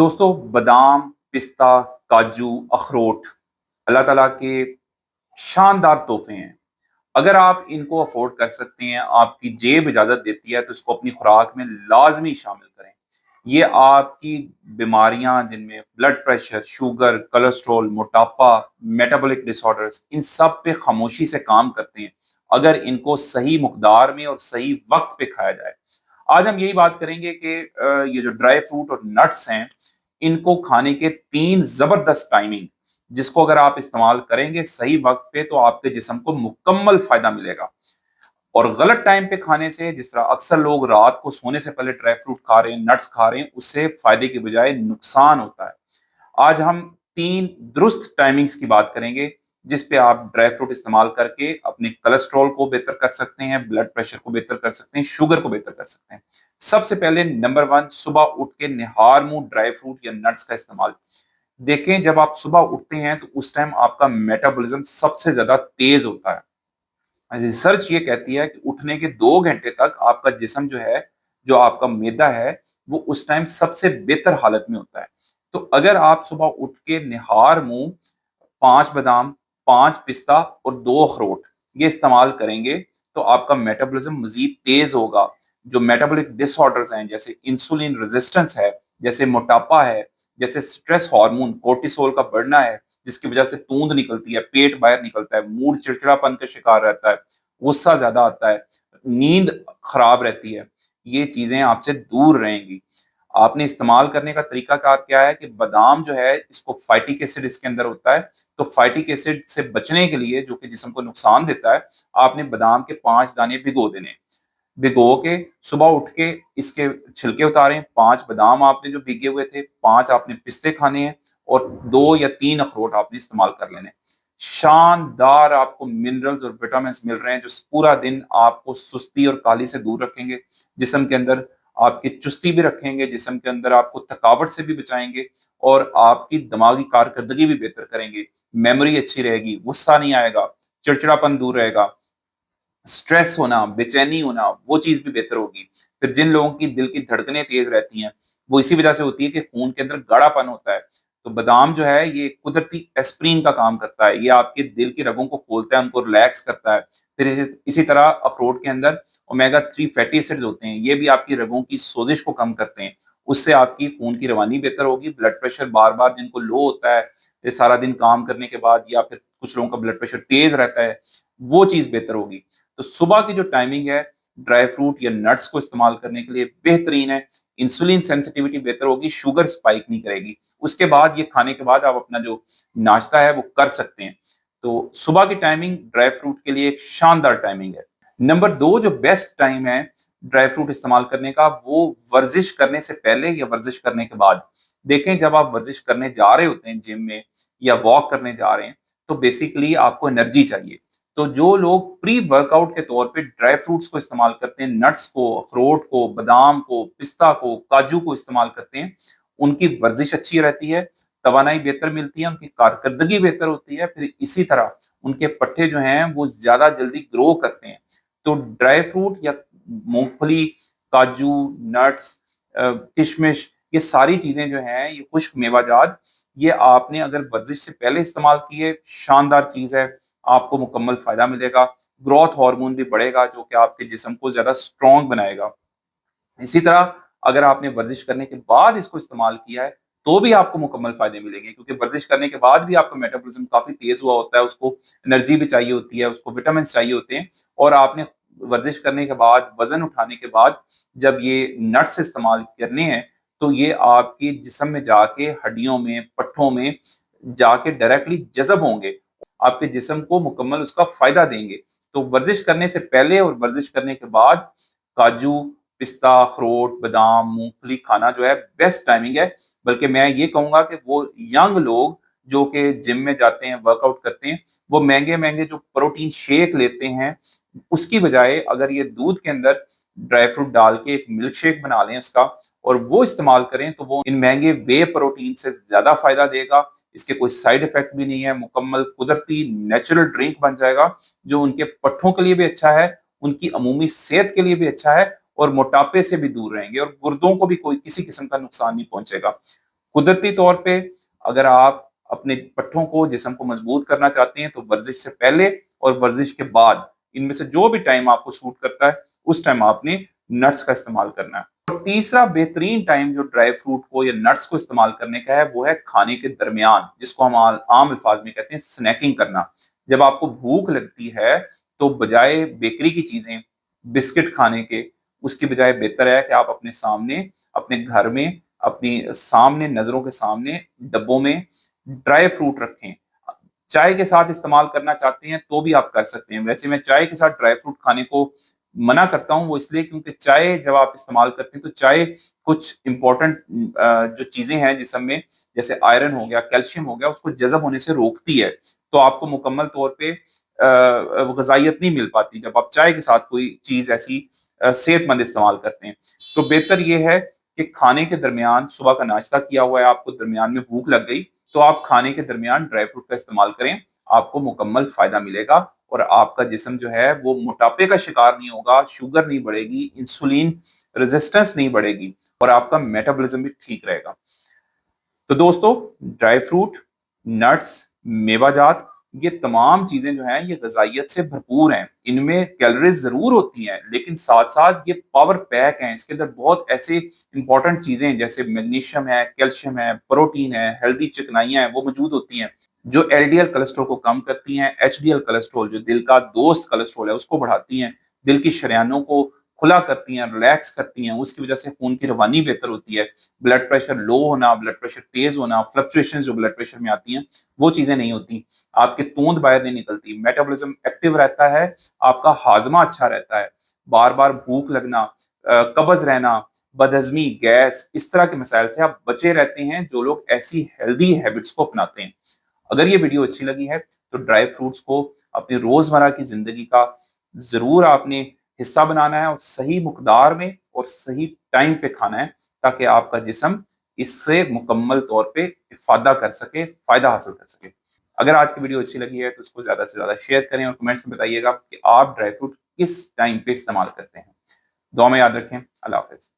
दोस्तों, बादाम, पिस्ता, काजू, अखरोट अल्लाह ताला के शानदार तोहफे हैं। अगर आप इनको अफोर्ड कर सकते हैं, आपकी जेब इजाजत देती है, तो इसको अपनी खुराक में लाजमी शामिल करें। ये आपकी बीमारियां जिनमें ब्लड प्रेशर, शुगर, कोलेस्ट्रॉल, मोटापा, मेटाबॉलिक डिसऑर्डर्स, इन सब पे खामोशी से काम करते हैं अगर इनको सही मुकदार में और सही वक्त पे खाया जाए। आज हम यही बात करेंगे कि ये जो ड्राई फ्रूट और नट्स हैं, इनको खाने के 3 ज़बरदस्त टाइमिंग, जिसको अगर आप इस्तेमाल करेंगे सही वक्त पे, तो आपके जिस्म को मुकम्मल फ़ायदा मिलेगा। और गलत टाइम पे खाने से, जिस तरह अक्सर लोग रात को सोने से पहले ड्राई फ्रूट खा रहे हैं, नट्स खा रहे हैं, उससे फ़ायदे की बजाय नुकसान होता है। आज हम 3 दुरुस्त टाइमिंग्स की बात करेंगे, जिस पे आप ड्राई फ्रूट इस्तेमाल करके अपने कोलेस्ट्रॉल को बेहतर कर सकते हैं, ब्लड प्रेशर को बेहतर कर सकते हैं, शुगर को बेहतर कर सकते हैं। सबसे पहले नंबर 1, सुबह उठ के निहार मुँह ड्राई फ्रूट या नट्स का इस्तेमाल। देखें, जब आप सुबह उठते हैं तो उस टाइम आपका मेटाबॉलिज्म सबसे ज़्यादा तेज़ होता है। रिसर्च ये कहती है कि उठने के 2 घंटे तक आपका जिस्म जो है, जो आपका मैदा है, वो उस टाइम सबसे बेहतर हालत में होता है। तो अगर आप सुबह उठ के निहार मुँह 5 बादाम, 5 पिस्ता और 2 अखरोट ये इस्तेमाल करेंगे, तो आपका मेटाबॉलिज्म मज़ीद तेज़ होगा। जो मेटाबॉलिक डिसऑर्डर्स हैं, जैसे इंसुलिन रेजिस्टेंस है, जैसे मोटापा है, जैसे स्ट्रेस हार्मोन कोर्टिसोल का बढ़ना है, जिसकी वजह से तूंद निकलती है, पेट बाहर निकलता है, मूड चिड़चिड़ापन का शिकार रहता है, गुस्सा ज़्यादा आता है, नींद खराब रहती है। ये चीज़ें आपसे दूर रहेंगी। आपने इस्तेमाल करने का तरीकाकार क्या है कि बादाम जो है, इसको फाइटिक एसिड इसके अंदर होता है, तो फाइटिक एसिड से बचने के लिए, जो कि जिस्म को नुकसान देता है, आपने बादाम के 5 दाने भिगो देने हैं। भिगो के सुबह उठ के इसके छिलके उतारें, 5 बादाम आपने जो भीगे हुए थे, 5 आपने पिस्ते खाने हैं और 2 या 3 अखरोट आपने इस्तेमाल कर लेने हैं। शानदार आपको मिनरल्स और विटामिन्स मिल रहे हैं, जो पूरा दिन आपको सुस्ती और काहली से दूर रखेंगे, जिस्म के अंदर आपकी चुस्ती भी रखेंगे, जिस्म के अंदर आपको थकावट से भी बचाएंगे और आपकी दिमागी कारकर्दगी भी बेहतर करेंगे। मेमोरी अच्छी रहेगी, गुस्सा नहीं आएगा, चिड़चिड़ापन दूर रहेगा, स्ट्रेस होना, बेचैनी होना, वो चीज़ भी बेहतर होगी। फिर जिन लोगों की दिल की धड़कनें तेज़ रहती हैं, वो इसी वजह से होती है कि खून के अंदर गाढ़ापन होता है। तो बादाम जो है, ये कुदरती एस्पिरिन का काम करता है, ये आपके दिल की रगों को खोलता है, उनको रिलैक्स करता है। फिर इसी तरह अखरोट के अंदर ओमेगा 3 फैटी एसिड्स होते हैं, ये भी आपकी रगों की सोजिश को कम करते हैं। उससे आपकी खून की रवानी बेहतर होगी, ब्लड प्रेशर बार-बार जिनको लो होता है, ये सारा दिन काम करने के बाद, या फिर कुछ लोगों का ब्लड प्रेशर तेज़ रहता है, वो चीज़ बेहतर होगी। तो सुबह की जो टाइमिंग है, ड्राई फ्रूट या नट्स को इस्तेमाल करने के लिए बेहतरीन है। इंसुलिन सेंसिटिविटी बेहतर होगी, शुगर स्पाइक नहीं करेगी। उसके बाद, ये खाने के बाद आप अपना जो नाश्ता है वो कर सकते हैं। तो सुबह की टाइमिंग ड्राई फ्रूट के लिए एक शानदार टाइमिंग है। नंबर 2 जो बेस्ट टाइम है ड्राई फ्रूट इस्तेमाल करने का, वो वर्जिश करने से पहले या वर्जिश करने के बाद। देखें, जब आप वर्जिश करने जा रहे होते हैं जिम में, या वॉक करने जा रहे हैं, तो बेसिकली आपको एनर्जी चाहिए। तो जो लोग प्री वर्कआउट के तौर पे ड्राई फ्रूट्स को इस्तेमाल करते हैं, नट्स को, अखरोट को, बादाम को, पिस्ता को, काजू को इस्तेमाल करते हैं, उनकी वर्जिश अच्छी रहती है, तवानाई बेहतर मिलती है, उनकी कारकर्दगी बेहतर होती है। फिर इसी तरह उनके पट्टे जो हैं, वो ज़्यादा जल्दी ग्रो करते हैं। तो ड्राई फ्रूट या मूँगफली, काजू, नट्स, किशमिश, ये सारी चीज़ें जो हैं, ये खुश्क मेवाजात, ये आपने अगर वर्जिश से पहले इस्तेमाल किए, शानदार चीज़ है। आपको मुकम्मल फ़ायदा मिलेगा। ग्रोथ हार्मोन भी बढ़ेगा, जो कि आपके जिस्म को ज़्यादा स्ट्रॉन्ग बनाएगा। इसी तरह अगर आपने वर्जिश करने के बाद इसको इस्तेमाल किया है, तो भी आपको मुकम्मल फ़ायदे मिलेंगे, क्योंकि वर्जिश करने के बाद भी आपका मेटाबॉलिज़्म काफ़ी तेज़ हुआ होता है, उसको एनर्जी भी चाहिए होती है, उसको विटामिन्स चाहिए होते हैं, और आपने वर्जिश करने के बाद, वज़न उठाने के बाद जब ये नट्स इस्तेमाल करने हैं, तो ये आपके जिस्म में जाके, हड्डियों में, पट्ठों में जाके डायरेक्टली जज़ब होंगे, आपके जिस्म को मुकम्मल उसका फ़ायदा देंगे। तो वर्जिश करने से पहले और वर्जिश करने के बाद काजू, पिस्ता, अखरोट, बादाम, मूँगफली खाना जो है, बेस्ट टाइमिंग है। बल्कि मैं ये कहूँगा कि वो यंग लोग जो कि जिम में जाते हैं, वर्कआउट करते हैं, वो महँगे-महँगे जो प्रोटीन शेक लेते हैं, उसकी बजाय अगर ये दूध के अंदर ड्राई फ्रूट डाल के एक मिल्क शेक बना लें इसका, और वो इस्तेमाल करें, तो वो इन महँगे व्हे प्रोटीन से ज़्यादा फ़ायदा देगा। इसके कोई साइड इफ़ेक्ट भी नहीं है, मुकम्मल कुदरती नेचुरल ड्रिंक बन जाएगा, जो उनके पट्ठों के लिए भी अच्छा है, उनकी अमूमी सेहत के लिए भी अच्छा है, और मोटापे से भी दूर रहेंगे, और गुर्दों को भी कोई किसी किस्म का नुकसान नहीं पहुंचेगा। कुदरती तौर पे अगर आप अपने पट्ठों को, जिस्म को मजबूत करना चाहते हैं तो वर्जिश से पहले और वर्जिश के बाद, इनमें से जो भी टाइम आपको सूट करता है उस टाइम आपने नट्स का इस्तेमाल करना है। और तीसरा बेहतरीन टाइम जो ड्राई फ्रूट को या नट्स को इस्तेमाल करने का है वो है खाने के दरमियान, जिसको हम आम अल्फाज में कहते हैं स्नैकिंग करना। जब आपको भूख लगती है तो बजाय बेकरी की चीजें, बिस्किट खाने के, उसकी बजाय बेहतर है कि आप अपने सामने, अपने घर में, अपनी सामने, नजरों के सामने डब्बों में ड्राई फ्रूट रखें। चाय के साथ इस्तेमाल करना चाहते हैं तो भी आप कर सकते हैं। वैसे मैं चाय के साथ ड्राई फ्रूट खाने को मना करता हूं, वो इसलिए क्योंकि चाय जब आप इस्तेमाल करते हैं तो चाय कुछ इंपॉर्टेंट जो चीजें हैं जिसम में, जैसे आयरन हो गया, कैल्शियम हो गया, उसको जज़ब होने से रोकती है। तो आपको मुकम्मल तौर पे गजाइत नहीं मिल पाती जब आप चाय के साथ कोई चीज ऐसी सेहतमंद इस्तेमाल करते हैं। तो बेहतर ये है कि खाने के दरमियान, सुबह का नाश्ता किया हुआ है, आपको दरमियान में भूख लग गई तो आप खाने के दरमियान ड्राई फ्रूट का इस्तेमाल करें, आपको मुकम्मल फायदा मिलेगा और आपका जिस्म जो है वो मोटापे का शिकार नहीं होगा, शुगर नहीं बढ़ेगी, इंसुलिन रेजिस्टेंस नहीं बढ़ेगी और आपका मेटाबॉलिज्म भी ठीक रहेगा। तो दोस्तों, ड्राई फ्रूट, नट्स, मेवाजात, ये तमाम चीजें जो हैं ये गजाइयत से भरपूर हैं। इनमें कैलोरीज जरूर होती हैं लेकिन साथ साथ ये पावर पैक हैं। इसके अंदर बहुत ऐसे इंपॉर्टेंट चीजें हैं जैसे मैग्नीशियम है, कैल्शियम है, प्रोटीन है, हेल्दी चिकनाइयां हैं, वो मौजूद होती हैं जो एलडीएल कोलेस्ट्रॉल को कम करती हैं। एचडीएल कोलेस्ट्रॉल जो दिल का दोस्त कोलेस्ट्रॉल है उसको बढ़ाती हैं, दिल की शरियानों को खुला करती हैं, रिलैक्स करती हैं, उसकी वजह से खून की रवानी बेहतर होती है। ब्लड प्रेशर लो होना, ब्लड प्रेशर तेज होना, फ्लक्चुएशंस जो ब्लड प्रेशर में आती हैं वो चीजें नहीं होती। आपकी तूंद बाहर नहीं निकलती, मेटाबॉलिज्म एक्टिव रहता है, आपका हाजमा अच्छा रहता है। बार बार भूख लगना, कब्ज रहना, बदहजमी, गैस, इस तरह के मसाइल से आप बचे रहते हैं जो लोग ऐसी हेल्दी हैबिट्स को अपनाते हैं। अगर ये वीडियो अच्छी लगी है तो ड्राई फ्रूट्स को अपनी रोजमर्रा की जिंदगी का जरूर आपने हिस्सा बनाना है और सही मुकदार में और सही टाइम पे खाना है ताकि आपका जिस्म इससे मुकम्मल तौर पे इफादा कर सके, फायदा हासिल कर सके। अगर आज की वीडियो अच्छी लगी है तो इसको ज्यादा से ज्यादा शेयर करें और कमेंट्स में बताइएगा कि आप ड्राई फ्रूट किस टाइम पे इस्तेमाल करते हैं। दुआ में याद रखें। अल्लाह हाफिज।